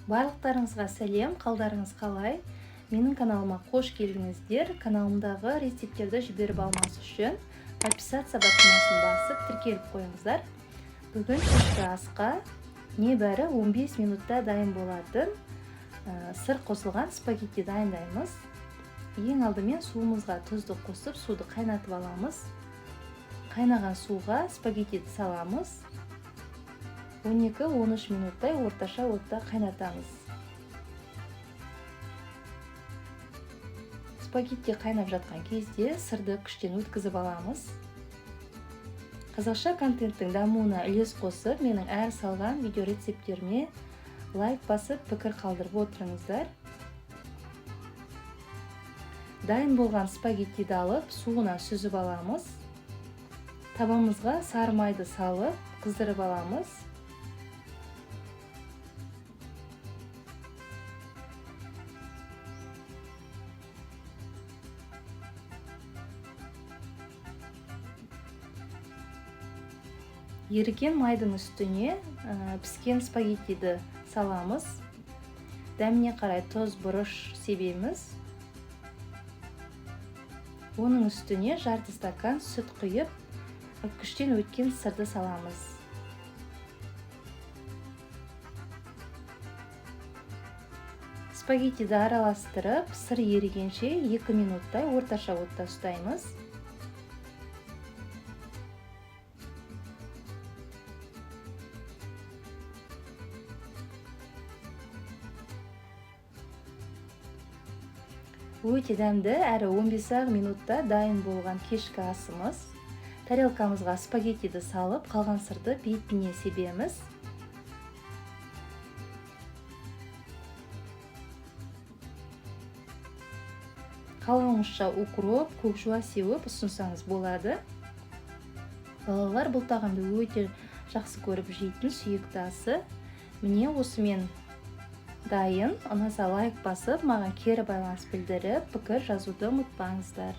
Барлықтарыңызға сәлем, қалдарыңыз қалай? Менің каналыма қош келдіңіздер. Каналымдағы рецепттерді жіберіп алмас үшін подписаться батырмасын басып тіркеліп қойыңыздар. Бүгін кешкі асқа небәрі 15 минутта дайын болатын сыр қосылған спагетти дайындаймыз. Ең алдымен суымызға тұзды қосып, суды қайнатып аламыз. Қайнаған суға спагеттиді саламыз. 12-13 минуттай орташа отта қайнатамыз. Спагетти қайнап жатқан кезде сырды күштен өткізіп аламыз. Қазақша контенттің дамуына үлес қосып, менің әр салған видео рецепттеріме лайк басып, пікір қалдырып отырыңыздар. Дайын болған спагеттиді алып, суына сүзіп аламыз. Табамызға сары майды салып, қыздырып аламыз. Еріген майдың үстіне піскен спагеттиді саламыз. Дәміне қарай тұз, бұрыш себеміз. Оның үстіне жарты стакан сүт құйып, күштен өткен сырды саламыз. Спагеттиді араластырып, сыр ерігенше 2 минуттай орташа отта ұстаймыз. Өте дәмді әрі 15 минутта дайын болған кешкі асымыз. Тарелкамызға спагеттиді салып, қалған сырды бетіне себеміз. Қалауыңызша укроп, көкжуа сеуіп ұсынсаңыз болады. Балалар бұл тағамды өте жақсы көріп жейтін сүйікті асы. Міне осымен дайын. Ұнаса лайк басып, маған кері байланыс білдіріп, пікір жазуды ұмытпаңыздар.